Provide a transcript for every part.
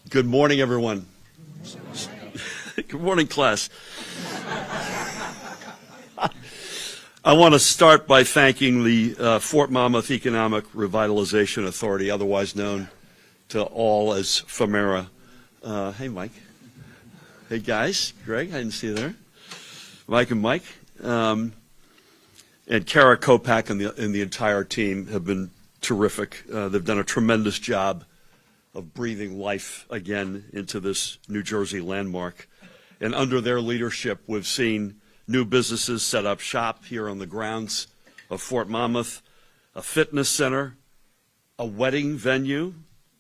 Good morning, everyone. Good morning, class. I want to start by thanking the Fort Monmouth Economic Revitalization Authority, otherwise known to all as FMERA. Hey, Mike. Hey, guys. Greg, I didn't see you there. Mike and Mike. And Kara Kopak and the entire team have been terrific. They've done a tremendous job of breathing life again into this New Jersey landmark. And under their leadership, we've seen new businesses set up shop here on the grounds of Fort Monmouth, a fitness center, a wedding venue,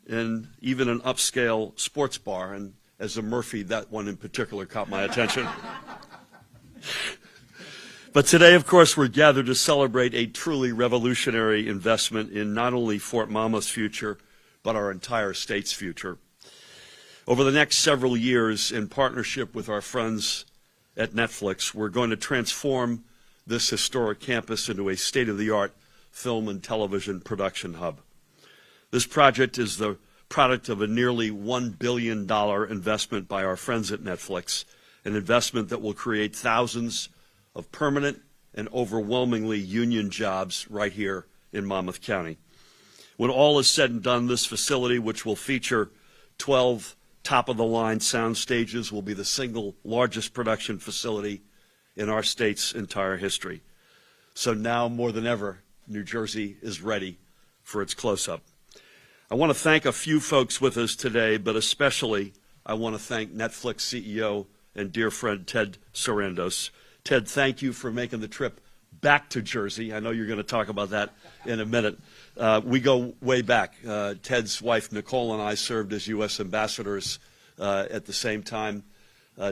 and even an upscale sports bar. And as a Murphy, that one in particular caught my attention. But today, of course, we're gathered to celebrate a truly revolutionary investment in not only Fort Monmouth's future, but our entire state's future. Over the next several years, in partnership with our friends at Netflix, we're going to transform this historic campus into a state-of-the-art film and television production hub. This project is the product of a nearly $1 billion investment by our friends at Netflix, an investment that will create thousands of permanent and overwhelmingly union jobs right here in Monmouth County. When all is said and done, this facility, which will feature 12 top-of-the-line sound stages, will be the single largest production facility in our state's entire history. So now, more than ever, New Jersey is ready for its close-up. I want to thank a few folks with us today, but especially I want to thank Netflix CEO and dear friend Ted Sarandos. Ted, thank you for making the trip back to Jersey. I know you're going to talk about that in a minute. We go way back. Ted's wife, Nicole, and I served as U.S. ambassadors at the same time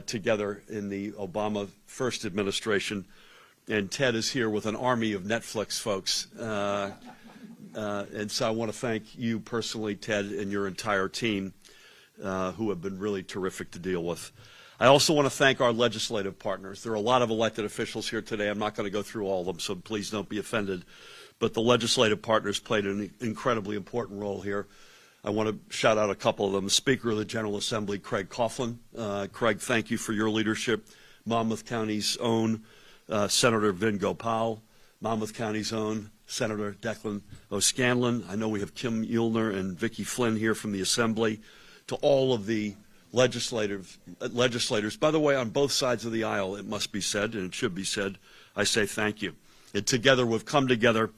together in the Obama first administration. And Ted is here with an army of Netflix folks. And so I want to thank you personally, Ted, and your entire team who have been really terrific to deal with. I also want to thank our legislative partners. There are a lot of elected officials here today. I'm not going to go through all of them, so please don't be offended. But the legislative partners played an incredibly important role here. I want to shout out a couple of them. Speaker of the General Assembly, Craig Coughlin. Craig, thank you for your leadership. Monmouth County's own Senator Vin Gopal. Monmouth County's own Senator Declan O'Scanlan. I know we have Kim Muehlner and Vicki Flynn here from the Assembly. To all of the legislators, by the way, on both sides of the aisle, it must be said, and it should be said, I say thank you. And together we've come together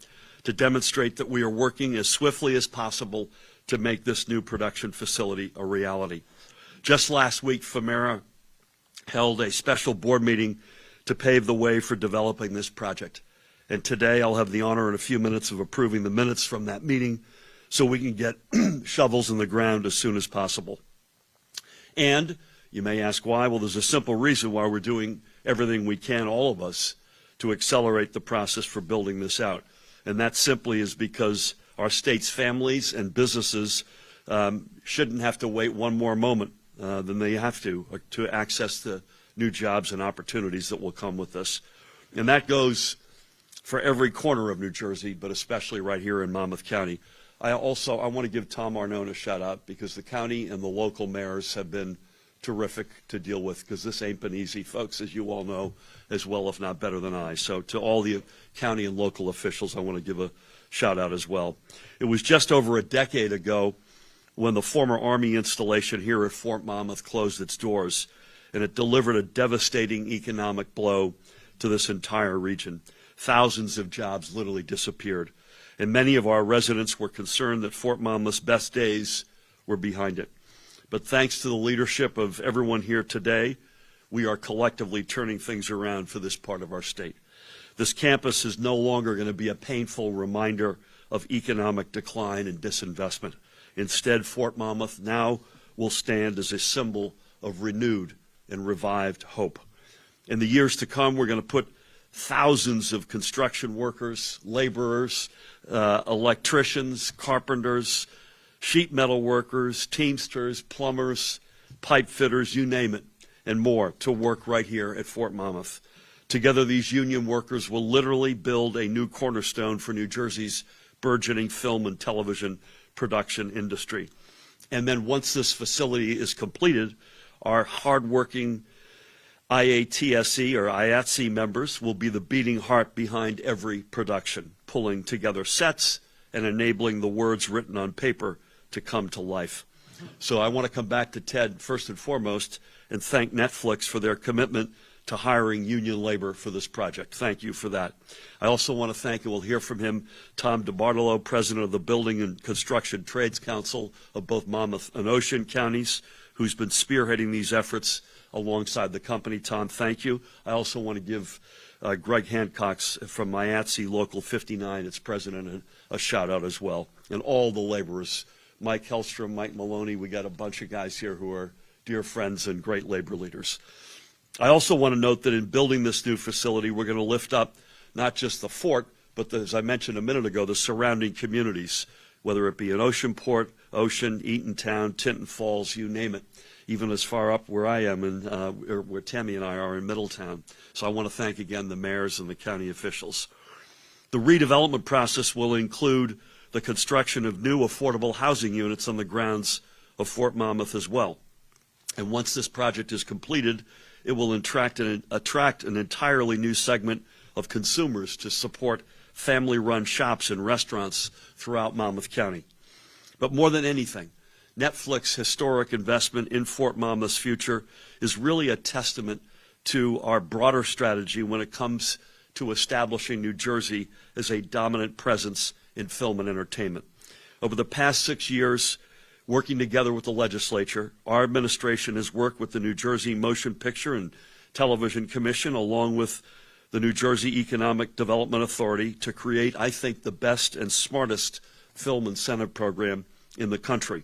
to demonstrate that we are working as swiftly as possible to make this new production facility a reality. Just last week, FMERA held a special board meeting to pave the way for developing this project. And today I'll have the honor in a few minutes of approving the minutes from that meeting so we can get shovels in the ground as soon as possible. And you may ask why. Well, there's a simple reason why we're doing everything we can, all of us, to accelerate the process for building this out. And that simply is because our state's families and businesses shouldn't have to wait one more moment than they have to access the new jobs and opportunities that will come with this. And that goes for every corner of New Jersey, but especially right here in Monmouth County. I want to give Tom Arnone a shout out because the county and the local mayors have been terrific to deal with because this ain't been easy, folks, as you all know, as well, if not better than I. So to all the county and local officials, I want to give a shout out as well. It was just over a decade ago when the former Army installation here at Fort Monmouth closed its doors, and it delivered a devastating economic blow to this entire region. Thousands of jobs literally disappeared. And many of our residents were concerned that Fort Monmouth's best days were behind it. But thanks to the leadership of everyone here today, we are collectively turning things around for this part of our state. This campus is no longer going to be a painful reminder of economic decline and disinvestment. Instead, Fort Monmouth now will stand as a symbol of renewed and revived hope. In the years to come, we're going to put thousands of construction workers, laborers, electricians, carpenters, sheet metal workers, teamsters, plumbers, pipe fitters, you name it, and more to work right here at Fort Monmouth. Together, these union workers will literally build a new cornerstone for New Jersey's burgeoning film and television production industry. And then once this facility is completed, our hardworking IATSE or IATSE members will be the beating heart behind every production, pulling together sets and enabling the words written on paper to come to life. So I want to come back to Ted first and foremost and thank Netflix for their commitment to hiring union labor for this project. Thank you for that. I also want to thank, and we'll hear from him, Tom DiBartolo, President of the Building and Construction Trades Council of both Monmouth and Ocean counties, who's been spearheading these efforts alongside the company. Tom, thank you. I also want to give Greg Hancock from IATSE Local 59, its president, a shout out as well. And all the laborers, Mike Hellstrom, Mike Maloney, we got a bunch of guys here who are dear friends and great labor leaders. I also want to note that in building this new facility, we're going to lift up not just the fort, but as I mentioned a minute ago, the surrounding communities, whether it be in Oceanport, Ocean, Eatontown, Tinton Falls, you name it, even as far up where I am and where Tammy and I are in Middletown. So I want to thank again the mayors and the county officials. The redevelopment process will include the construction of new affordable housing units on the grounds of Fort Monmouth as well. And once this project is completed, it will attract an entirely new segment of consumers to support family-run shops and restaurants throughout Monmouth County. But more than anything, Netflix's historic investment in Fort Monmouth's future is really a testament to our broader strategy when it comes to establishing New Jersey as a dominant presence in film and entertainment. Over the past 6 years, working together with the legislature, our administration has worked with the New Jersey Motion Picture and Television Commission, along with the New Jersey Economic Development Authority, to create, I think, the best and smartest film incentive program in the country.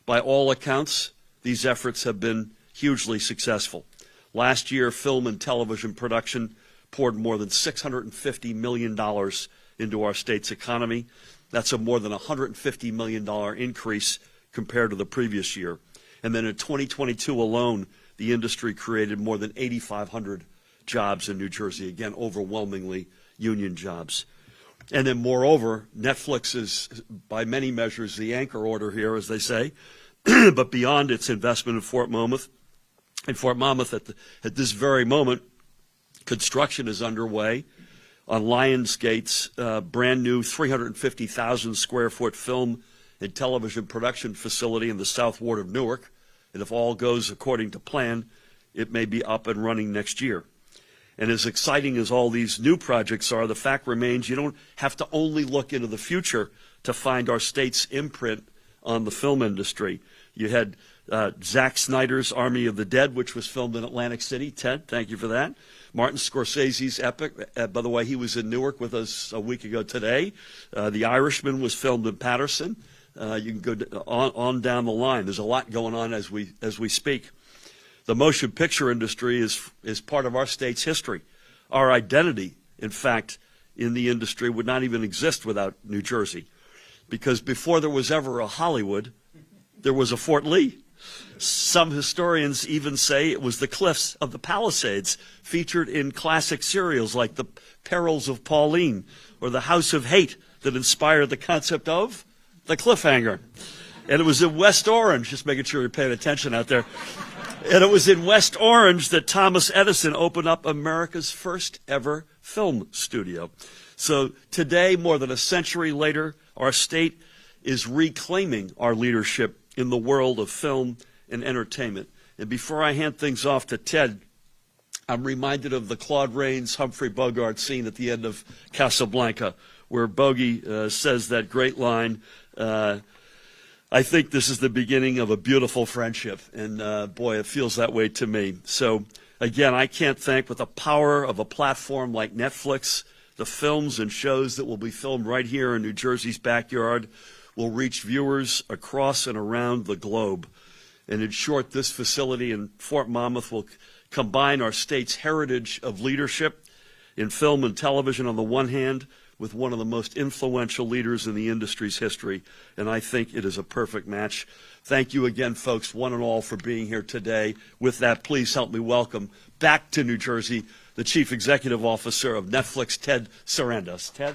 By all accounts, these efforts have been hugely successful. Last year, film and television production poured more than $650 million into our state's economy. That's a more than $150 million increase compared to the previous year. And then in 2022 alone, the industry created more than 8,500 jobs in New Jersey, again, overwhelmingly union jobs. And then moreover, Netflix is, by many measures, the anchor order here, as they say, but beyond its investment in Fort Monmouth, at this very moment, construction is underway on Lionsgate's brand new 350,000 square foot film and television production facility in the South Ward of Newark. And if all goes according to plan, it may be up and running next year. And as exciting as all these new projects are, the fact remains you don't have to only look into the future to find our state's imprint on the film industry. You had Zack Snyder's Army of the Dead, which was filmed in Atlantic City. Ted, thank you for that. Martin Scorsese's epic, by the way, he was in Newark with us a week ago today. The Irishman was filmed in Patterson. You can go on down the line. There's a lot going on as we speak. The motion picture industry is part of our state's history. Our identity, in fact, in the industry would not even exist without New Jersey, because before there was ever a Hollywood, there was a Fort Lee. Some historians even say it was the cliffs of the Palisades, featured in classic serials like The Perils of Pauline or The House of Hate, that inspired the concept of the cliffhanger. And it was in West Orange, just making sure you're paying attention out there. And it was in West Orange that Thomas Edison opened up America's first ever film studio. So today, more than a century later, our state is reclaiming our leadership in the world of film and entertainment. And before I hand things off to Ted, I'm reminded of the Claude Rains, Humphrey Bogart scene at the end of Casablanca, where Bogey says that great line, I think this is the beginning of a beautiful friendship. And boy, it feels that way to me. So again, I can't thank, with the power of a platform like Netflix, the films and shows that will be filmed right here in New Jersey's backyard will reach viewers across and around the globe. And in short, this facility in Fort Monmouth will combine our state's heritage of leadership in film and television on the one hand with one of the most influential leaders in the industry's history. And I think it is a perfect match. Thank you again, folks, one and all, for being here today. With that, please help me welcome back to New Jersey the Chief Executive Officer of Netflix, Ted Sarandos. Ted?